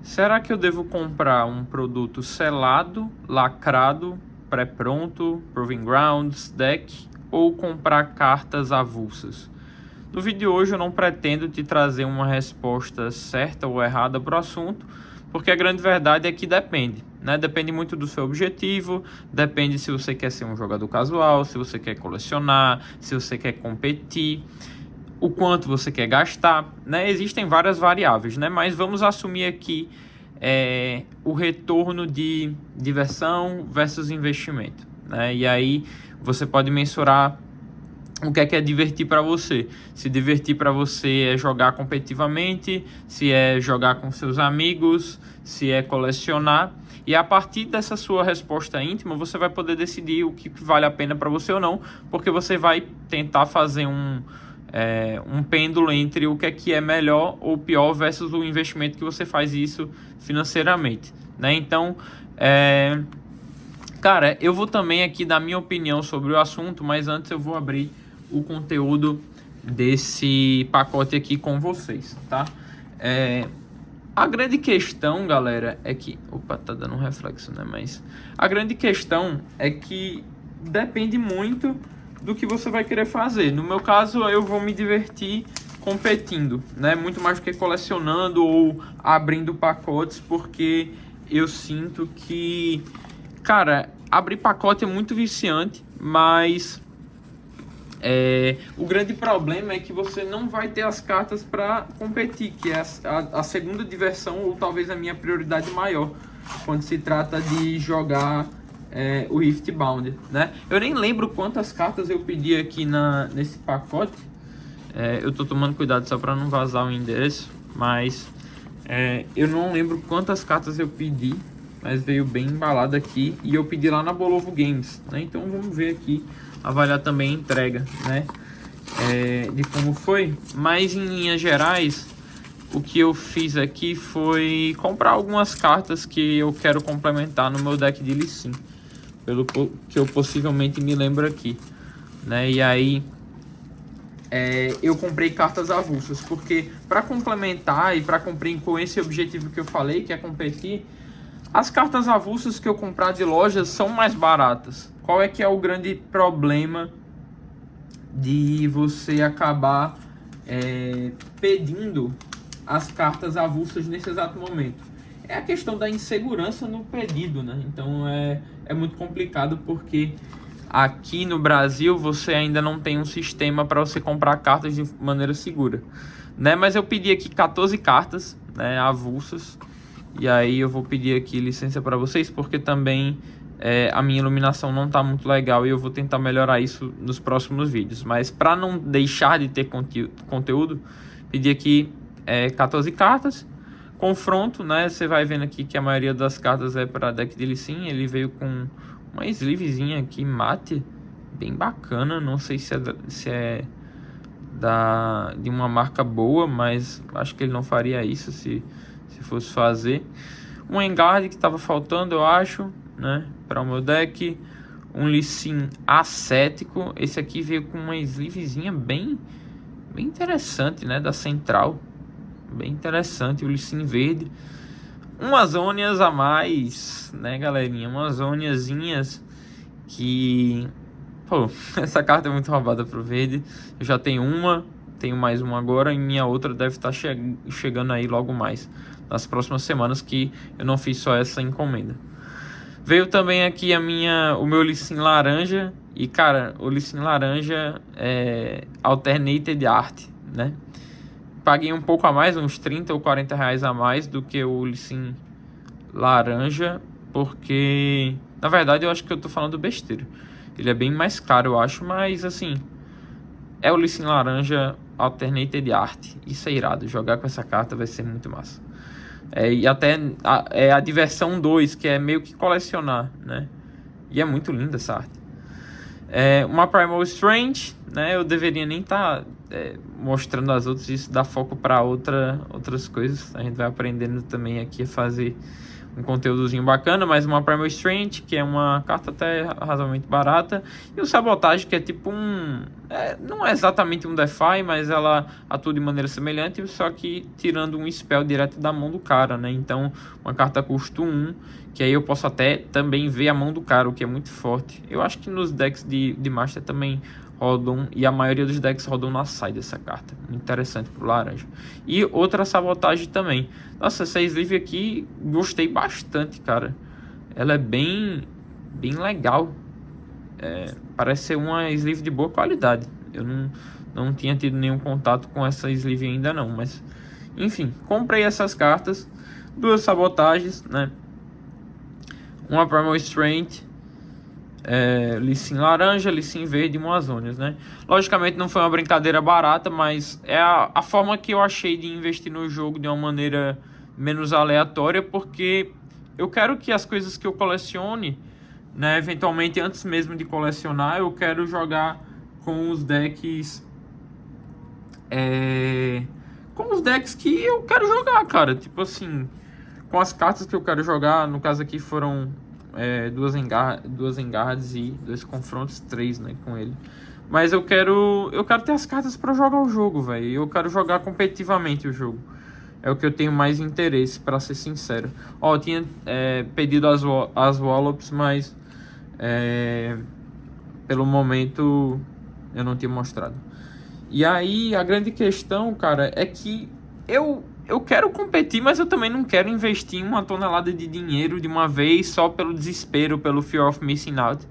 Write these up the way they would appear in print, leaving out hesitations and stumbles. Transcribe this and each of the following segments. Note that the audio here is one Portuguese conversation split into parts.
Será que eu devo comprar um produto selado, lacrado, pré-pronto, Proving Grounds, deck, ou comprar cartas avulsas? No vídeo de hoje eu não pretendo te trazer uma resposta certa ou errada para o assunto, porque a grande verdade é que depende, né? Depende muito do seu objetivo, depende se você quer ser um jogador casual, se você quer colecionar, se você quer competir, o quanto você quer gastar, né? Existem várias variáveis, né? Mas vamos assumir aqui o retorno de diversão versus investimento, né? E aí você pode mensurar o que é divertir para você. Se divertir para você é jogar competitivamente, se é jogar com seus amigos, se é colecionar. E a partir dessa sua resposta íntima, você vai poder decidir o que vale a pena para você ou não, porque você vai tentar fazer um pêndulo entre o que é melhor ou pior versus o investimento que você faz isso financeiramente, né? Então, cara, eu vou também aqui dar minha opinião sobre o assunto, mas antes eu vou abrir o conteúdo desse pacote aqui com vocês, tá? A grande questão, galera, é que... Opa, tá dando um reflexo, né? Mas a grande questão é que depende muito do que você vai querer fazer. No meu caso, eu vou me divertir competindo, né? Muito mais do que colecionando ou abrindo pacotes, porque eu sinto que, cara, abrir pacote é muito viciante, mas o grande problema é que você não vai ter as cartas para competir, que é a segunda diversão, ou talvez a minha prioridade maior, quando se trata de jogar o Riftbound, né? Eu nem lembro quantas cartas eu pedi aqui nesse pacote. Eu tô tomando cuidado só para não vazar o endereço, mas eu não lembro quantas cartas eu pedi, mas veio bem embalado aqui, e eu pedi lá na Bolovo Games, né? Então vamos ver aqui, avaliar também a entrega, né? De como foi. Mas em linhas gerais, o que eu fiz aqui foi comprar algumas cartas que eu quero complementar no meu deck de Lee Sin, pelo que eu possivelmente me lembro aqui, né? E aí eu comprei cartas avulsas, porque para complementar e para cumprir com esse objetivo que eu falei, que é competir, as cartas avulsas que eu comprar de lojas são mais baratas. Qual é que é o grande problema de você acabar pedindo as cartas avulsas nesse exato momento? É a questão da insegurança no pedido, né? Então é muito complicado, porque aqui no Brasil você ainda não tem um sistema para você comprar cartas de maneira segura, né? Mas eu pedi aqui 14 cartas, né, avulsas. E aí eu vou pedir aqui licença para vocês, porque também a minha iluminação não está muito legal e eu vou tentar melhorar isso nos próximos vídeos. Mas para não deixar de ter conteúdo, pedi aqui 14 cartas. Confronto, né? Você vai vendo aqui que a maioria das cartas é para deck de Lee Sin. Ele veio com uma sleevezinha aqui mate, bem bacana. Não sei se é de uma marca boa, mas acho que ele não faria isso se fosse fazer. Um Engard que estava faltando, eu acho, né, para o meu deck. Um Lee Sin ascético. Esse aqui veio com uma sleevezinha bem interessante, né, da Central. Bem interessante, o Lee Sin verde. Umas Zônias a mais, né, galerinha? Umas Zôniazinhas que... Pô, essa carta é muito roubada pro verde. Eu já tenho uma, tenho mais uma agora, e minha outra deve estar chegando aí logo mais, nas próximas semanas, que eu não fiz só essa encomenda. Veio também aqui o meu Lee Sin laranja. E, cara, o Lee Sin laranja é Alternated Art, né? Paguei um pouco a mais, uns 30 ou 40 reais a mais do que o Lee Sin laranja, porque, na verdade, eu acho que eu tô falando besteira. Ele é bem mais caro, eu acho, mas, assim, é o Lee Sin laranja Alternated Art. Isso é irado, jogar com essa carta vai ser muito massa. E até a diversão 2, que é meio que colecionar, né? E é muito linda essa arte. Uma Primal Strange, né? Eu deveria nem estar mostrando as outras, isso dá foco para outras coisas. A gente vai aprendendo também aqui a fazer um conteúdozinho bacana, mas uma Primal Strength, que é uma carta até razoavelmente barata, e o Sabotage, que é tipo não é exatamente um Defy, mas ela atua de maneira semelhante, só que tirando um spell direto da mão do cara, né? Então, uma carta custo 1, que aí eu posso até também ver a mão do cara, o que é muito forte. Eu acho que nos decks de Master também rodam, e a maioria dos decks rodam na side dessa carta. Interessante pro laranja. E outra Sabotagem também. Nossa, essa sleeve aqui gostei bastante, cara. Ela é bem legal. Parece ser uma sleeve de boa qualidade. Eu não tinha tido nenhum contato com essa sleeve ainda não, mas enfim, comprei essas cartas, 2 Sabotagens, né? Uma Primal Strength, Lissin laranja, Lissin verde e Moazônias, né? Logicamente não foi uma brincadeira barata, mas é a forma que eu achei de investir no jogo de uma maneira menos aleatória, porque eu quero que as coisas que eu colecione, né, eventualmente antes mesmo de colecionar, eu quero jogar com os decks que eu quero jogar, cara. Tipo assim, com as cartas que eu quero jogar. No caso aqui foram duas engardas e 2 confrontos, 3, né, com ele. Mas eu quero ter as cartas para jogar o jogo, velho. Eu quero jogar competitivamente o jogo. É o que eu tenho mais interesse, para ser sincero. Ó, eu tinha pedido as Wallops, mas pelo momento eu não tinha mostrado. E aí a grande questão, cara, é que eu quero competir, mas eu também não quero investir uma tonelada de dinheiro de uma vez só pelo desespero, pelo fear of missing out,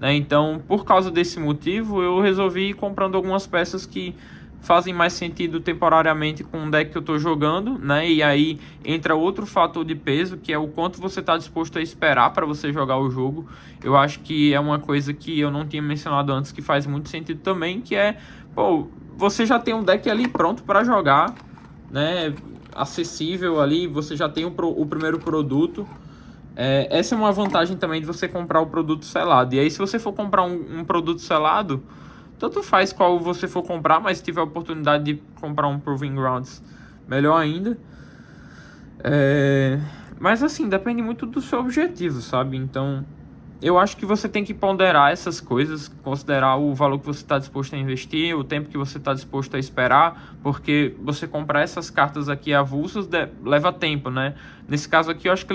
né? Então, por causa desse motivo, eu resolvi ir comprando algumas peças que fazem mais sentido temporariamente com o deck que eu tô jogando, né? E aí entra outro fator de peso, que é o quanto você tá disposto a esperar para você jogar o jogo. Eu acho que é uma coisa que eu não tinha mencionado antes, que faz muito sentido também, que é, pô, você já tem um deck ali pronto para jogar, né? Acessível ali, você já tem o primeiro produto. Essa é uma vantagem também de você comprar o produto selado. E aí, se você for comprar um produto selado, tanto faz qual você for comprar, mas se tiver a oportunidade de comprar um Proving Grounds, melhor ainda. Mas assim, depende muito do seu objetivo, sabe? Então, eu acho que você tem que ponderar essas coisas, considerar o valor que você está disposto a investir, o tempo que você está disposto a esperar, porque você comprar essas cartas aqui avulsas leva tempo, né? Nesse caso aqui, eu acho que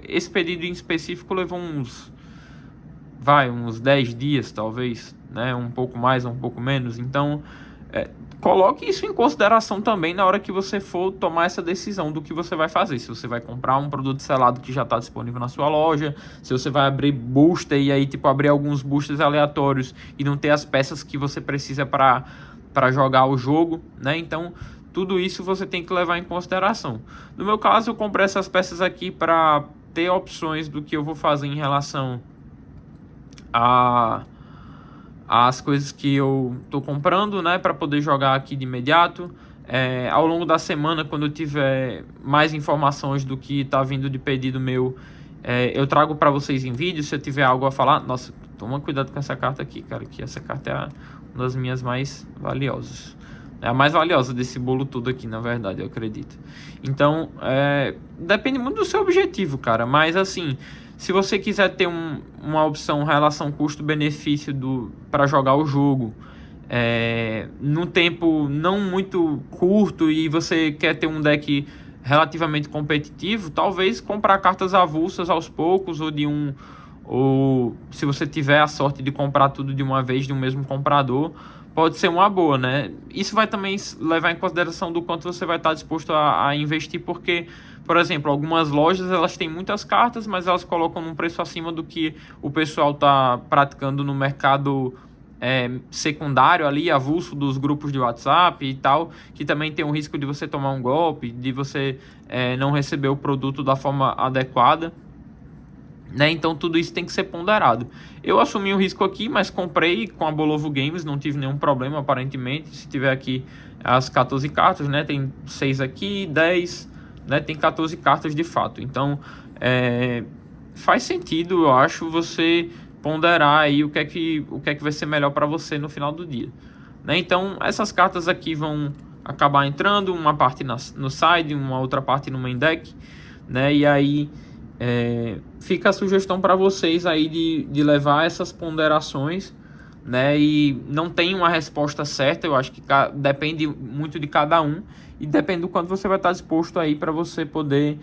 esse pedido em específico levou uns 10 dias, talvez, né? Um pouco mais, um pouco menos. Então, coloque isso em consideração também na hora que você for tomar essa decisão do que você vai fazer. Se você vai comprar um produto selado que já está disponível na sua loja, se você vai abrir booster e aí tipo abrir alguns boosters aleatórios e não ter as peças que você precisa para jogar o jogo, né? Então, tudo isso você tem que levar em consideração. No meu caso, eu comprei essas peças aqui para ter opções do que eu vou fazer em relação as coisas que eu tô comprando, né, para poder jogar aqui de imediato. Ao longo da semana, quando eu tiver mais informações do que tá vindo de pedido meu, eu trago para vocês em vídeo. Se eu tiver algo a falar, nossa, toma cuidado com essa carta aqui, cara, que essa carta é uma das minhas mais valiosas. É a mais valiosa desse bolo todo aqui, na verdade, eu acredito. Então, depende muito do seu objetivo, cara, mas assim, se você quiser ter uma opção relação custo-benefício para jogar o jogo num tempo não muito curto e você quer ter um deck relativamente competitivo, talvez comprar cartas avulsas aos poucos ou se você tiver a sorte de comprar tudo de uma vez de um mesmo comprador, pode ser uma boa, né? Isso vai também levar em consideração do quanto você vai estar disposto a investir, porque, por exemplo, algumas lojas elas têm muitas cartas, mas elas colocam num preço acima do que o pessoal está praticando no mercado secundário ali, avulso dos grupos de WhatsApp e tal, que também tem o risco de você tomar um golpe, de você não receber o produto da forma adequada, né? Então tudo isso tem que ser ponderado. Eu assumi o risco aqui, mas comprei com a Bolovo Games, não tive nenhum problema aparentemente. Se tiver aqui as 14 cartas, né? Tem 6 aqui, 10, né? Tem 14 cartas de fato. Então faz sentido, eu acho, você ponderar aí o que é que vai ser melhor para você no final do dia, né? Então essas cartas aqui vão acabar entrando, uma parte no side, uma outra parte no main deck, né? E aí Fica a sugestão para vocês aí de levar essas ponderações, né? E não tem uma resposta certa, eu acho que depende muito de cada um e depende do quanto você vai estar disposto aí para você poder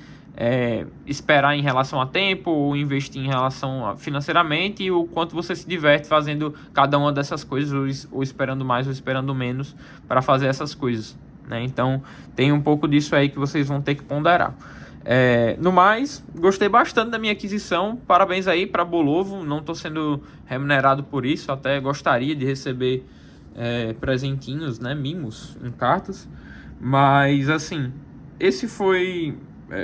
esperar em relação a tempo ou investir em relação financeiramente, e o quanto você se diverte fazendo cada uma dessas coisas, ou esperando mais ou esperando menos para fazer essas coisas, né? Então tem um pouco disso aí que vocês vão ter que ponderar. No mais, gostei bastante da minha aquisição. Parabéns aí para Bolovo. Não estou sendo remunerado por isso, até gostaria de receber presentinhos, né, mimos em cartas. Mas assim, esse foi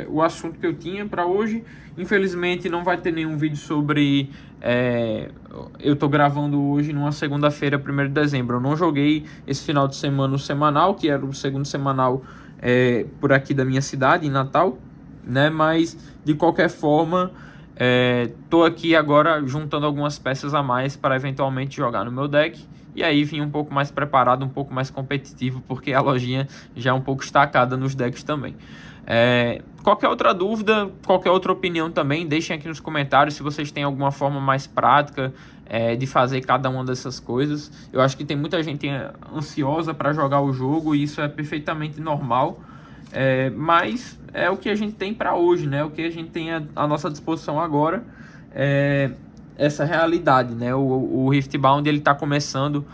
o assunto que eu tinha para hoje. Infelizmente não vai ter nenhum vídeo sobre... eu tô gravando hoje numa segunda-feira, 1º de dezembro. Eu não joguei esse final de semana o semanal, que era o segundo semanal por aqui da minha cidade, em Natal, né? Mas de qualquer forma, tô aqui agora juntando algumas peças a mais para eventualmente jogar no meu deck. E aí vim um pouco mais preparado, um pouco mais competitivo, porque a lojinha já é um pouco estacada nos decks também. Qualquer outra dúvida, qualquer outra opinião também, deixem aqui nos comentários se vocês têm alguma forma mais prática de fazer cada uma dessas coisas. Eu acho que tem muita gente ansiosa para jogar o jogo e isso é perfeitamente normal. Mas é o que a gente tem para hoje, né? O que a gente tem à nossa disposição agora é essa realidade, né? O Riftbound ele está começando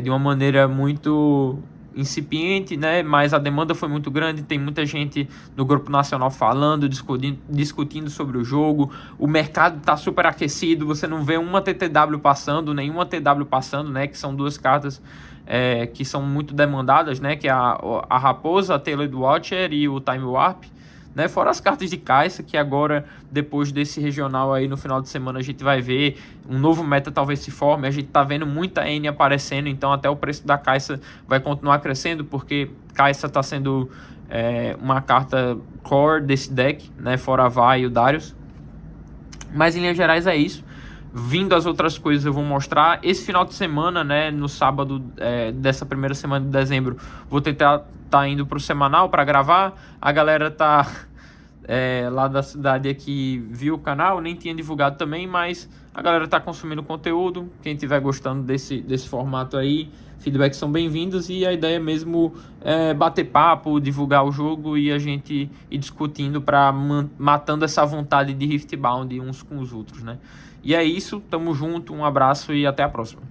de uma maneira muito incipiente, né? Mas a demanda foi muito grande, tem muita gente no grupo nacional falando, discutindo sobre o jogo, o mercado está super aquecido, você não vê uma TTW passando, nenhuma TW passando, né? Que são duas cartas que são muito demandadas, né? Que é a Raposa, a Tailored Watcher e o Time Warp, né? Fora as cartas de Caixa, que agora, depois desse regional aí no final de semana, a gente vai ver um novo meta talvez se forme. A gente tá vendo muita N aparecendo, então até o preço da Caixa vai continuar crescendo, porque Caixa tá sendo uma carta core desse deck, né? Fora a Vai e o Darius. Mas em linhas gerais é isso. Vindo as outras coisas eu vou mostrar. Esse final de semana, né, no sábado dessa primeira semana de dezembro, vou tentar tá indo pro semanal para gravar. A galera tá lá da cidade aqui viu o canal, nem tinha divulgado também, mas a galera tá consumindo conteúdo. Quem estiver gostando desse formato aí, feedbacks são bem-vindos, e a ideia mesmo é bater papo, divulgar o jogo e a gente ir discutindo para matando essa vontade de Riftbound uns com os outros, né? E é isso, tamo junto, um abraço e até a próxima.